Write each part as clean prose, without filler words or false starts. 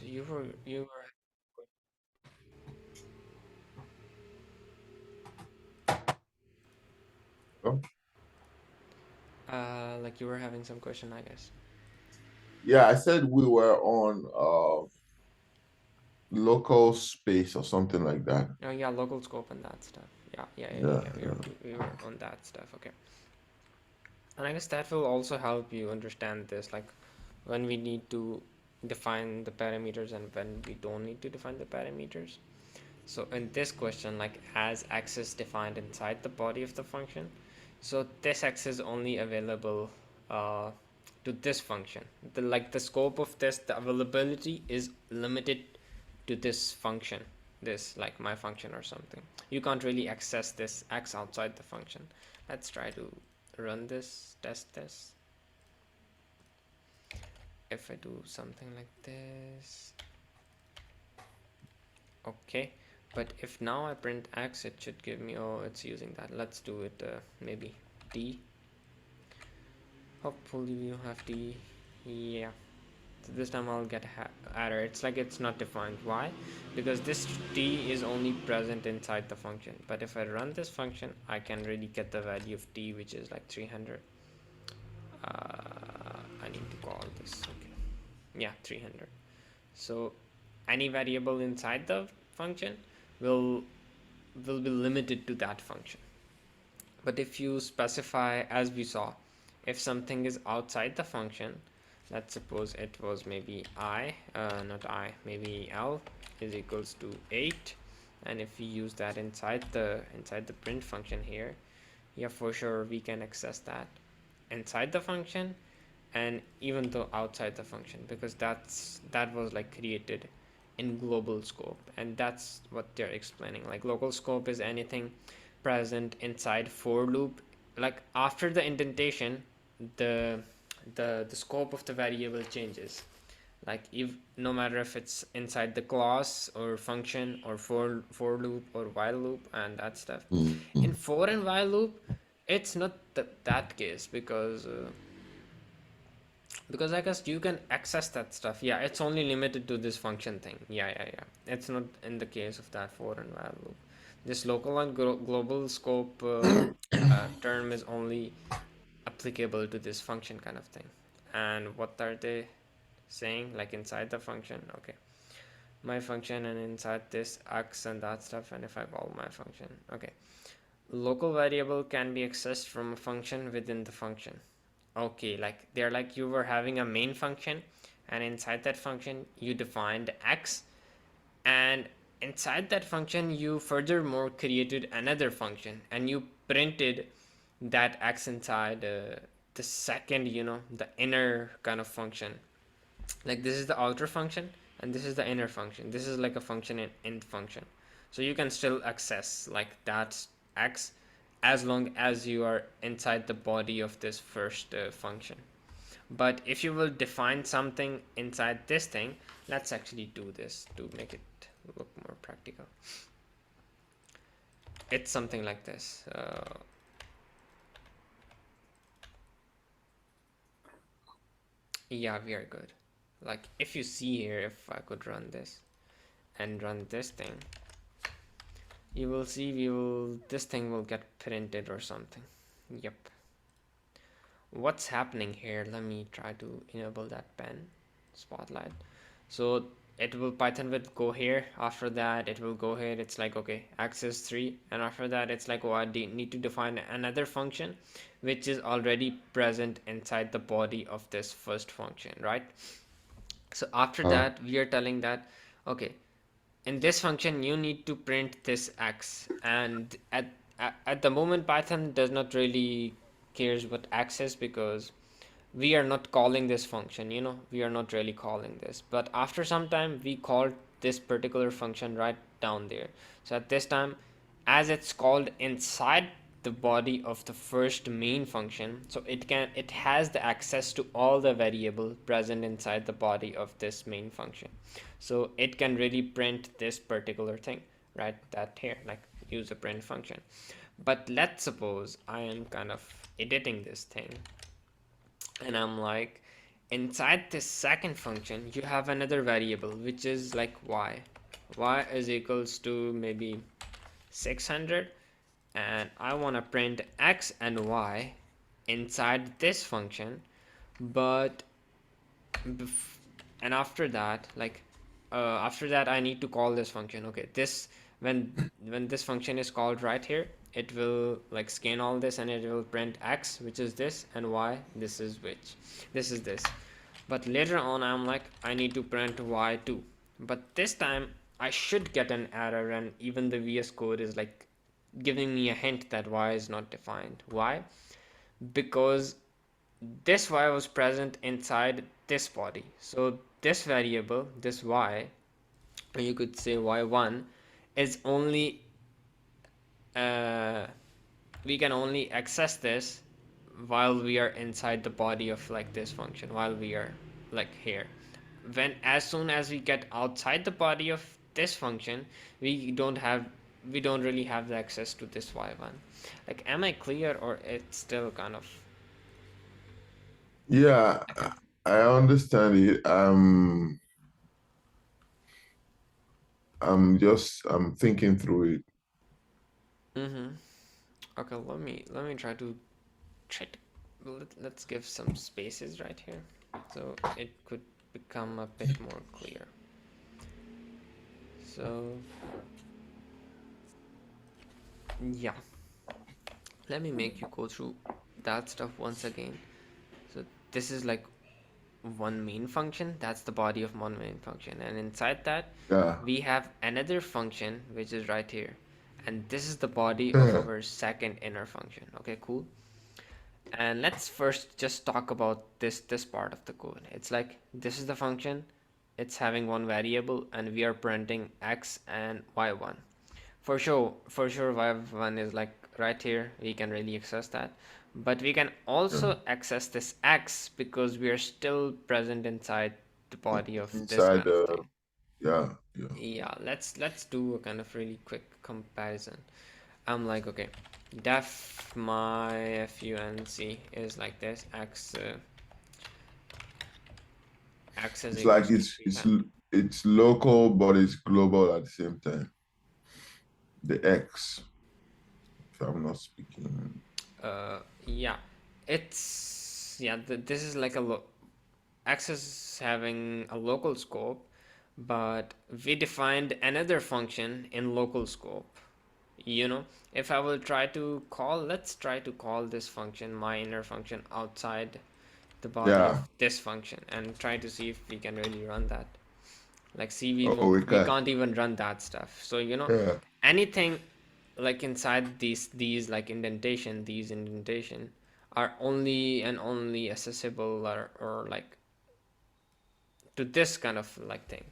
you were Oh, like you were having some question, I guess. yeah, I said we were on local space or something like that. Oh yeah, local scope and that stuff. Yeah, Yeah. yeah. We were on that stuff. Okay. And I guess that will also help you understand this, like when we need to define the parameters and when we don't need to define the parameters. So in this question, like as x is defined inside the body of the function, so this x is only available uh, to this function. The scope of this, the availability is limited to this function, this like my function or something. You can't really access this x outside the function. Let's try to run this, test this. If I do something like this, okay. But if now I print x, it should give me, oh, it's using that. Let's do it maybe d. Hopefully we don't have d. Yeah. So this time I'll get error. It's like it's not defined. Why? Because this t is only present inside the function. But if I run this function, I can really get the value of t, which is like 300. I need to call this. Okay. Yeah, 300. So any variable inside the function will will be limited to that function. But if you specify, as we saw, if something is outside the function, let's suppose it was maybe I, not I, maybe L is equals to 8, and if we use that inside the print function here, yeah, for sure we can access that inside the function and even though outside the function, because that was like created in global scope, and that's what they're explaining. Like local scope is anything present inside for loop, like after the indentation, the the scope of the variable changes, like if no matter if it's inside the class or function or for loop or while loop and that stuff. In Mm-hmm. for and while loop, it's not that case, because I guess you can access that stuff. Yeah, it's only limited to this function thing. Yeah. It's not in the case of that for and while loop. This local and global scope term is only applicable to this function kind of thing. And what are they saying? Like inside the function, okay, my function, and inside this x and that stuff. And if I call my function, okay, local variable can be accessed from a function within the function. Okay, like they're like you were having a main function, and inside that function you defined x, and inside that function you furthermore created another function and you printed that x inside the second, the inner kind of function. Like this is the outer function and this is the inner function. This is like a function in function. So you can still access like that x as long as you are inside the body of this first function. But if you will define something inside this thing, let's actually do this to make it look more practical. It's something like this. Yeah, we are good. Like if you see here, if I could run this and run this thing, you will see this thing will get printed or something. Yep. What's happening here? Let me try to enable that pen spotlight. So it will Python will go here. After that, it will go here. It's like okay, access 3, and after that, it's like oh, I need to define another function, which is already present inside the body of this first function, right? So after Uh, that, we are telling that okay, in this function you need to print this x, and at the moment Python does not really cares what x is, because we are not calling this function, we are not really calling this, but after some time we called this particular function right down there. So at this time, as it's called inside the body of the first main function, so it has the access to all the variable present inside the body of this main function. So it can really print this particular thing right that here, like use a print function. But let's suppose I am kind of editing this thing, and I'm like, inside this second function you have another variable which is like y is equals to maybe 600, and I want to print x and y inside this function. But and after that, after that I need to call this function. Okay, this when this function is called right here, it will like scan all this and it will print x, which is this, and y, this is which this is this. But later on I'm like, I need to print y too. But this time I should get an error, and even the VS Code is like giving me a hint that y is not defined. Why? Because this y was present inside this body. So this variable, this y, or you could say y1, is only uh, we can only access this while we are inside the body of like this function, while we are like here. When as soon as we get outside the body of this function, we don't have we don't really have the access to this y1. Like, am I clear, or it's still kind of Yeah, like a I understand it. I'm thinking through it. mm-hmm. Okay, let me try to let's give some spaces right here so it could become a bit more clear. So yeah, let me make you go through that stuff once again. So this is like one main function, that's the body of one main function, and inside that Yeah. we have another function which is right here, and this is the body of our second inner function. Okay, cool. And let's first just talk about this part of the code. It's like, this is the function, it's having one variable, and we are printing x and y1. For sure y1 is like right here, we can really access that. But we can Yeah. also access this x because we are still present inside the body of this Inside kind of the thing. yeah, yeah. Yeah, let's do a kind of really quick comparison. I'm like, okay, def my func is like this, x is It's like equals to it's 3 it's times. it's local, but it's global at the same time. The X, if I'm not speaking. Yeah, yeah, this is like x is having a local scope, but we defined another function in local scope. You know, if I will try to call, let's try to call this function, my inner function, outside the body of Yeah. this function, and try to see if we can really run that. Like, see, Oh, we we can. can't even run that stuff. So Yeah. anything like inside these like these indentation are only and only accessible, or like to this kind of like thing.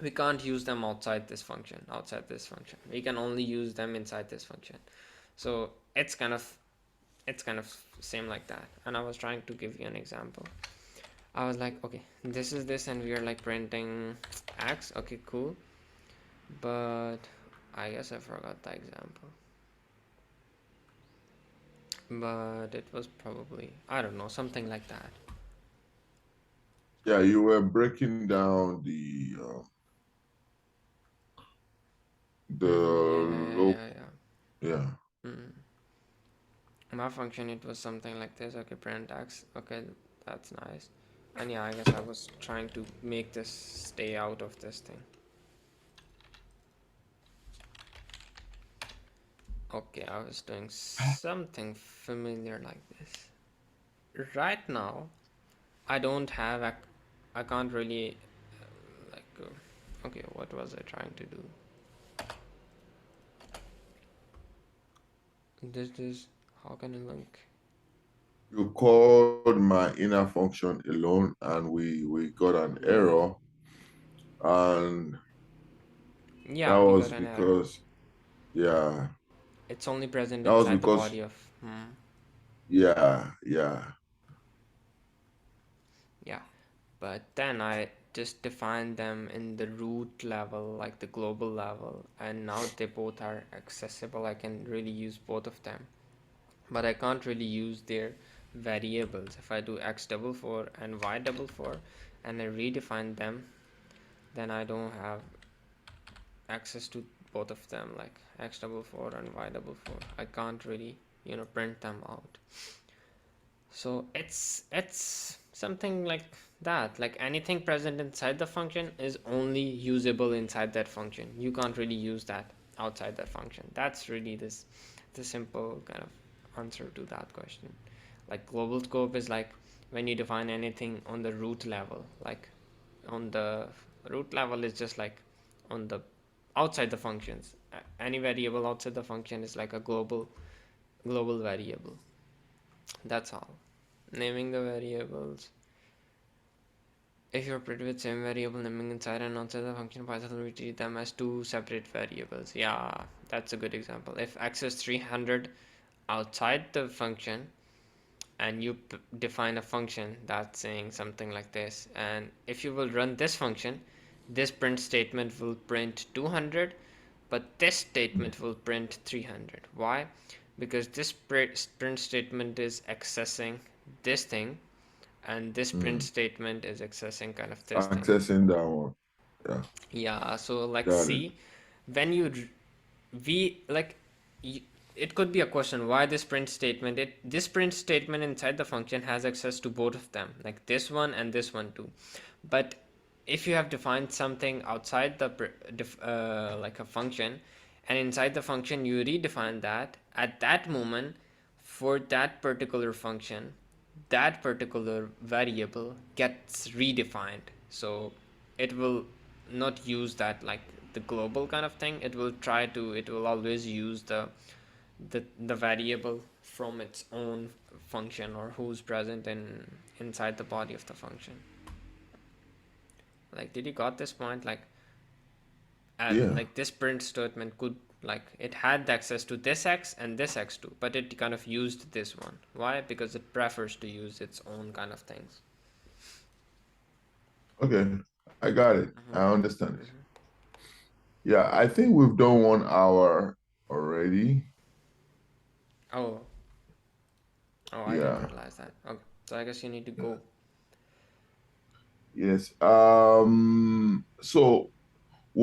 We can't use them outside this function. We can only use them inside this function. So it's kind of same like that. And I was trying to give you an example. I was like, okay, this is this, and we are like printing x. Okay, cool. But I guess I forgot the example. But it was probably, I don't know, something like that. Yeah, you were breaking down the Mm-hmm. Yeah, yeah, yeah, low. yeah, yeah. Yeah. Mm. My function, it was something like this. Okay, print x. Okay, that's nice. And yeah, I guess I was trying to make this stay out of this thing. Okay, I was doing something familiar like this. Right now, I don't have I can't really okay, what was I trying to do? This is how can I link? You called my inner function alone, and we got an error, and that Yeah, we was got an error. because yeah, It's only present that was inside the because body of yeah. yeah. But then I just defined them in the root level, like the global level, and now they both are accessible. I can really use both of them, but I can't really use their variables. If I do x double four and y double four and I redefine them, then I don't have access to both of them, like x double four and y double four. I can't really, print them out. So it's something like that. Like anything present inside the function is only usable inside that function. You can't really use that outside that function. That's really the simple kind of answer to that question. Like global scope is like when you define anything on the root level. Like on the root level is just like on the outside the functions. Any variable outside the function is like a global variable. That's all. Naming the variables. If you're pretty with same variable naming inside and outside the function, Python will treat them as two separate variables. Yeah, that's a good example. If x is 300 outside the function and you define a function that's saying something like this, and if you will run this function, this print statement will print 200, but this statement will print 300. Why? Because this print statement is accessing this thing, and this print Mm. statement is accessing kind of this thing. Accessing that one. Yeah, Yeah, so like got it. see, when you we like it could be a question why this print statement, this print statement inside the function has access to both of them, like this one and this one too. But if you have defined something outside the like a function, and inside the function you redefine that, at that moment, for that particular function, that particular variable gets redefined. So it will not use that like the global kind of thing. It will always use the variable from its own function, or who's present inside the body of the function. Like, did you got this point? Yeah. Like this print statement could, like, it had access to this x and this x too, but it kind of used this one. Why? Because it prefers to use its own kind of things. Okay. I got it. I understand it. Yeah, I think we've done 1 hour already. Oh, I didn't Yeah. realize that. Okay, so I guess you need to Yeah. go. Yes. So